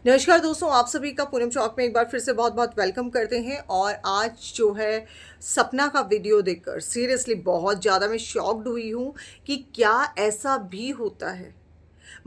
नमस्कार दोस्तों, आप सभी का पूनम चौक में एक बार फिर से बहुत बहुत वेलकम करते हैं। और आज जो है सपना का वीडियो देखकर सीरियसली बहुत ज़्यादा मैं शॉक्ड हुई हूँ कि क्या ऐसा भी होता है।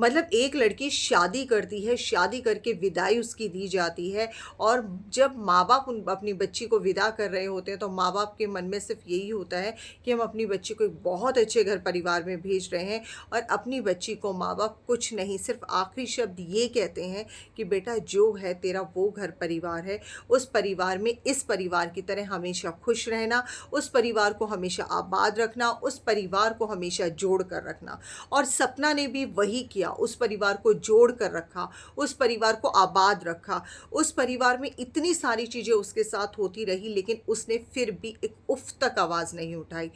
मतलब एक लड़की शादी करती है, शादी करके विदाई उसकी दी जाती है। और जब माँ बाप अपनी बच्ची को विदा कर रहे होते हैं तो माँ बाप के मन में सिर्फ यही होता है कि हम अपनी बच्ची को एक बहुत अच्छे घर परिवार में भेज रहे हैं। और अपनी बच्ची को माँ बाप कुछ नहीं, सिर्फ आखिरी शब्द ये कहते हैं कि बेटा जो है तेरा वो घर परिवार है, उस परिवार में इस परिवार की तरह हमेशा खुश रहना, उस परिवार को हमेशा आबाद रखना, उस परिवार को हमेशा जोड़ कर रखना। और सपना ने भी वही किया, उस परिवार को जोड़ कर रखा, उस परिवार को आबाद रखा। उस परिवार में इतनी सारी चीज़ें उसके साथ होती रही, लेकिन उसने फिर भी एक उफ तक आवाज़ नहीं उठाई।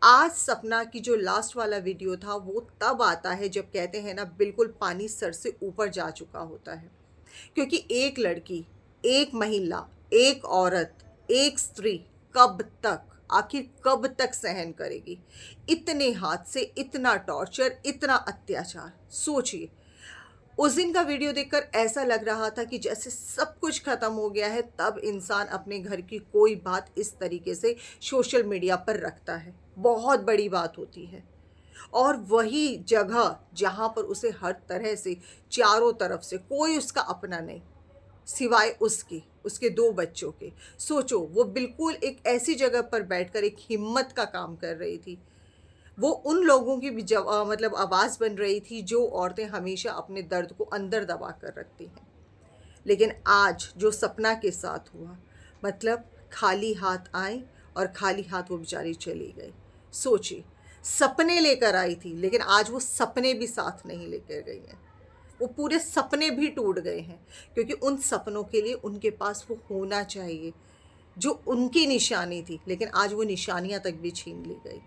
आज सपना की जो लास्ट वाला वीडियो था वो तब आता है जब कहते हैं ना, बिल्कुल पानी सर से ऊपर जा चुका होता है। क्योंकि एक लड़की, एक महिला, एक औरत, एक स्त्री कब तक, आखिर कब तक सहन करेगी इतने हाथ से इतना टॉर्चर, इतना अत्याचार। सोचिए, उस दिन का वीडियो देखकर ऐसा लग रहा था कि जैसे सब कुछ खत्म हो गया है। तब इंसान अपने घर की कोई बात इस तरीके से सोशल मीडिया पर रखता है, बहुत बड़ी बात होती है। और वही जगह जहाँ पर उसे हर तरह से, चारों तरफ से कोई उसका अपना नहीं, सिवाय उसके, उसके 2 बच्चों के। सोचो, वो बिल्कुल एक ऐसी जगह पर बैठकर एक हिम्मत का काम कर रही थी। वो उन लोगों की भी मतलब आवाज़ बन रही थी जो औरतें हमेशा अपने दर्द को अंदर दबा कर रखती हैं। लेकिन आज जो सपना के साथ हुआ, मतलब खाली हाथ आए और खाली हाथ वो बेचारी चली गई। सोचिए, सपने लेकर आई थी, लेकिन आज वो सपने भी साथ नहीं लेकर गई हैं। वो पूरे सपने भी टूट गए हैं, क्योंकि उन सपनों के लिए उनके पास वो होना चाहिए जो उनकी निशानी थी, लेकिन आज वो निशानियां तक भी छीन ली गई।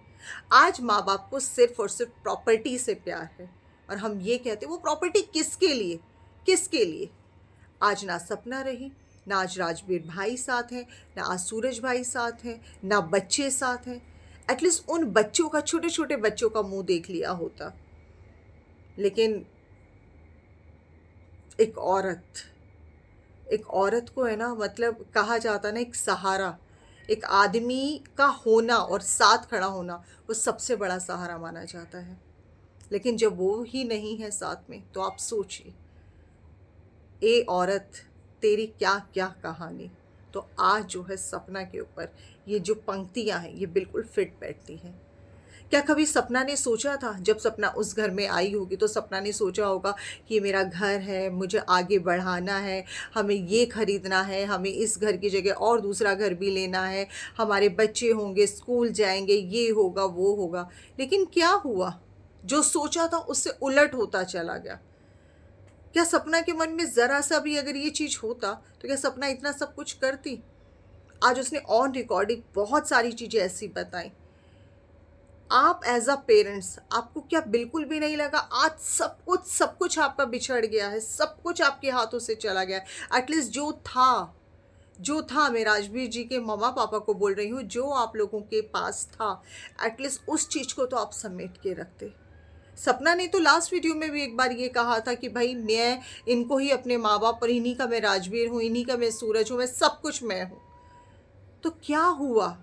आज माँ बाप को सिर्फ और सिर्फ प्रॉपर्टी से प्यार है। और हम ये कहते हैं वो प्रॉपर्टी किसके लिए, किसके लिए। आज ना सपना रही, ना आज राजवीर भाई साथ हैं, ना आज सूरज भाई साथ हैं, ना बच्चे साथ हैं। एटलीस्ट उन बच्चों का, छोटे छोटे बच्चों का मुंह देख लिया होता। लेकिन एक औरत, एक औरत को है ना, मतलब कहा जाता ना, एक सहारा, एक आदमी का होना और साथ खड़ा होना वो सबसे बड़ा सहारा माना जाता है। लेकिन जब वो ही नहीं है साथ में, तो आप सोचिए, ए औरत, तेरी क्या क्या कहानी। तो आज जो है सपना के ऊपर ये जो पंक्तियां हैं ये बिल्कुल फिट बैठती हैं। क्या कभी सपना ने सोचा था, जब सपना उस घर में आई होगी तो सपना ने सोचा होगा कि ये मेरा घर है, मुझे आगे बढ़ाना है, हमें ये खरीदना है, हमें इस घर की जगह और दूसरा घर भी लेना है, हमारे बच्चे होंगे, स्कूल जाएंगे, ये होगा वो होगा। लेकिन क्या हुआ, जो सोचा था उससे उलट होता चला गया। क्या सपना के मन में ज़रा सा भी अगर ये चीज़ होता तो क्या सपना इतना सब कुछ करती। आज उसने ऑन रिकॉर्डिंग बहुत सारी चीज़ें ऐसी बताई। आप एज अ पेरेंट्स, आपको क्या बिल्कुल भी नहीं लगा आज सब कुछ आपका बिछड़ गया है, सब कुछ आपके हाथों से चला गया है। एटलीस्ट जो था, मैं राजवीर जी के मम्मा पापा को बोल रही हूँ, जो आप लोगों के पास था, एटलीस्ट उस चीज़ को तो आप समेट के रखते। सपना ने तो लास्ट वीडियो में भी एक बार ये कहा था कि भाई मैं इनको ही अपने माँ बाप, और इन्हीं का मैं राजवीर हूँ, इन्हीं का मैं सूरज हूँ, मैं सब कुछ मैं हूँ। तो क्या हुआ,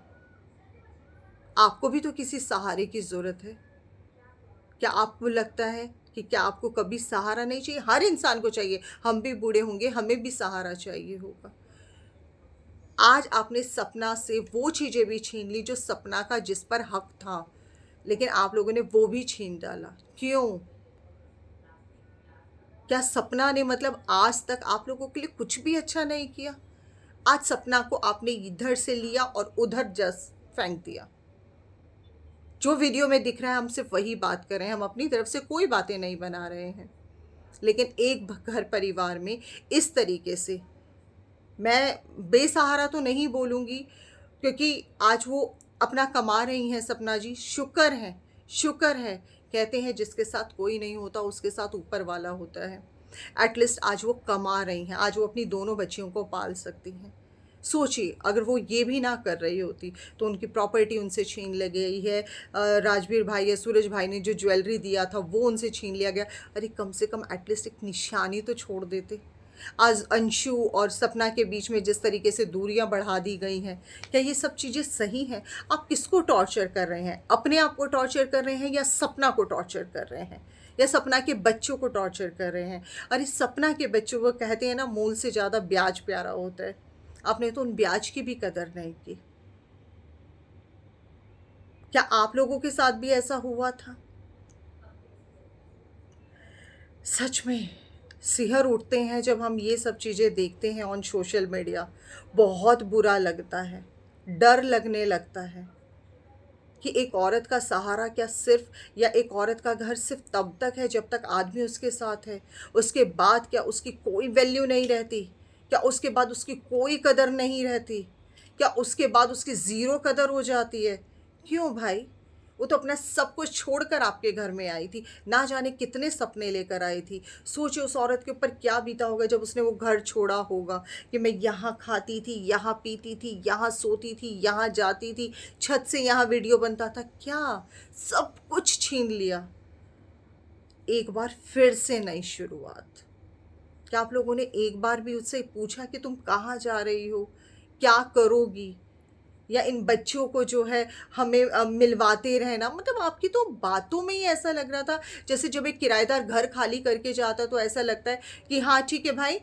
आपको भी तो किसी सहारे की ज़रूरत है। क्या आपको लगता है कि क्या आपको कभी सहारा नहीं चाहिए? हर इंसान को चाहिए, हम भी बूढ़े होंगे, हमें भी सहारा चाहिए होगा। आज आपने सपना से वो चीज़ें भी छीन ली जो सपना का जिस पर हक था, लेकिन आप लोगों ने वो भी छीन डाला। क्यों? क्या सपना ने मतलब आज तक आप लोगों के लिए कुछ भी अच्छा नहीं किया? आज सपना को आपने इधर से लिया और उधर जस्ट फेंक दिया। जो वीडियो में दिख रहा है हम सिर्फ वही बात कर रहे हैं, हम अपनी तरफ से कोई बातें नहीं बना रहे हैं। लेकिन एक घर परिवार में इस तरीके से, मैं बेसहारा तो नहीं बोलूँगी, क्योंकि आज वो अपना कमा रही हैं सपना जी, शुक्र है, शुक्र है। कहते हैं जिसके साथ कोई नहीं होता उसके साथ ऊपर वाला होता है। एटलीस्ट आज वो कमा रही हैं, आज वो अपनी दोनों बच्चियों को पाल सकती हैं। सोचिए, अगर वो ये भी ना कर रही होती तो उनकी प्रॉपर्टी उनसे छीन ली गई है। राजवीर भाई या सूरज भाई ने जो ज्वेलरी दिया था वो उनसे छीन लिया गया। अरे कम से कम एटलीस्ट एक निशानी तो छोड़ देते। आज अंशु और सपना के बीच में जिस तरीके से दूरियां बढ़ा दी गई हैं, क्या ये सब चीज़ें सही हैं? आप किसको टॉर्चर कर रहे हैं? अपने आप को टॉर्चर कर रहे हैं या सपना को टॉर्चर कर रहे हैं, या सपना के बच्चों को टॉर्चर कर रहे हैं? अरे सपना के बच्चों को कहते हैं ना, मूल से ज़्यादा ब्याज प्यारा होता है। आपने तो उन ब्याज की भी कदर नहीं की। क्या आप लोगों के साथ भी ऐसा हुआ था? सच में सिहर उठते हैं जब हम ये सब चीज़ें देखते हैं ऑन सोशल मीडिया। बहुत बुरा लगता है, डर लगने लगता है कि एक औरत का सहारा क्या सिर्फ, या एक औरत का घर सिर्फ तब तक है जब तक आदमी उसके साथ है। उसके बाद क्या उसकी कोई वैल्यू नहीं रहती? क्या उसके बाद उसकी कोई कदर नहीं रहती? क्या उसके बाद उसकी ज़ीरो कदर हो जाती है? क्यों भाई? वो तो अपना सब कुछ छोड़कर आपके घर में आई थी, ना जाने कितने सपने लेकर आई थी। सोचिए उस औरत के ऊपर क्या बीता होगा जब उसने वो घर छोड़ा होगा कि मैं यहाँ खाती थी, यहाँ पीती थी, यहाँ सोती थी, यहाँ जाती थी, छत से यहाँ वीडियो बनता था। क्या सब कुछ छीन लिया? एक बार फिर से नई शुरुआत। क्या आप लोगों ने एक बार भी उससे पूछा कि तुम कहाँ जा रही हो, क्या करोगी? या इन बच्चों को जो है हमें मिलवाते रहना। मतलब आपकी तो बातों में ही ऐसा लग रहा था जैसे जब एक किराएदार घर खाली करके जाता तो ऐसा लगता है कि हाँ ठीक है भाई,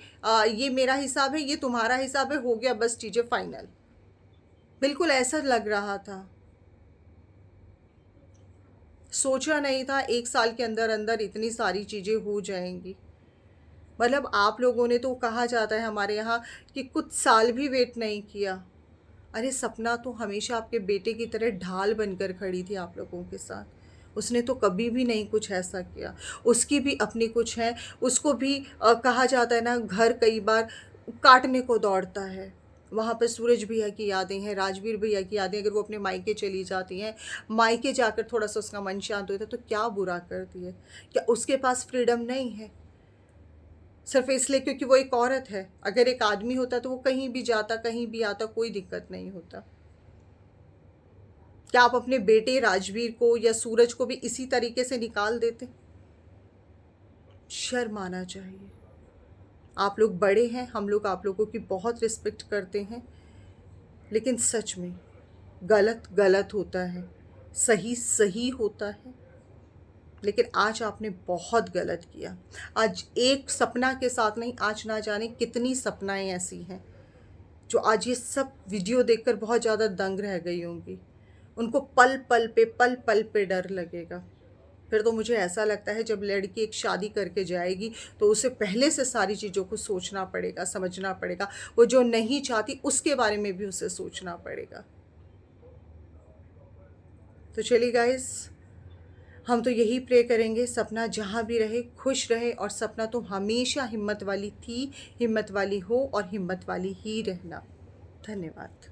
ये मेरा हिसाब है, ये तुम्हारा हिसाब है, हो गया बस चीज़ें फाइनल। बिल्कुल ऐसा लग रहा था। सोचा नहीं था 1 साल के अंदर अंदर इतनी सारी चीज़ें हो जाएंगी। मतलब आप लोगों ने तो, कहा जाता है हमारे यहाँ कि कुछ साल भी वेट नहीं किया। अरे सपना तो हमेशा आपके बेटे की तरह ढाल बनकर खड़ी थी आप लोगों के साथ। उसने तो कभी भी नहीं कुछ ऐसा किया। उसकी भी अपनी कुछ है, उसको भी कहा जाता है ना, घर कई बार काटने को दौड़ता है। वहाँ पर सूरज भैया की यादें हैं, राजवीर भैया की यादें। अगर वो अपने मायके चली जाती हैं, मायके जाकर थोड़ा सा उसका मन शांत होता है, तो क्या बुरा करती है? क्या उसके पास फ्रीडम नहीं है सिर्फ इसलिए क्योंकि वो एक औरत है? अगर एक आदमी होता तो वो कहीं भी जाता, कहीं भी आता, कोई दिक्कत नहीं होता। क्या आप अपने बेटे राजवीर को या सूरज को भी इसी तरीके से निकाल देते? शर्म आना चाहिए। आप लोग बड़े हैं, हम लोग आप लोगों की बहुत रिस्पेक्ट करते हैं, लेकिन सच में गलत गलत होता है, सही सही होता है। लेकिन आज आपने बहुत गलत किया। आज एक सपना के साथ नहीं, आज ना जाने कितनी सपनाएं ऐसी हैं जो आज ये सब वीडियो देखकर बहुत ज़्यादा दंग रह गई होंगी। उनको पल पल पे डर लगेगा। फिर तो मुझे ऐसा लगता है जब लड़की एक शादी करके जाएगी तो उसे पहले से सारी चीज़ों को सोचना पड़ेगा, समझना पड़ेगा। वो जो नहीं चाहती उसके बारे में भी उसे सोचना पड़ेगा। तो चलिए गाइस, हम तो यही प्रे करेंगे सपना जहाँ भी रहे खुश रहे, और सपना तो हमेशा हिम्मत वाली थी, हिम्मत वाली हो और हिम्मत वाली ही रहना। धन्यवाद।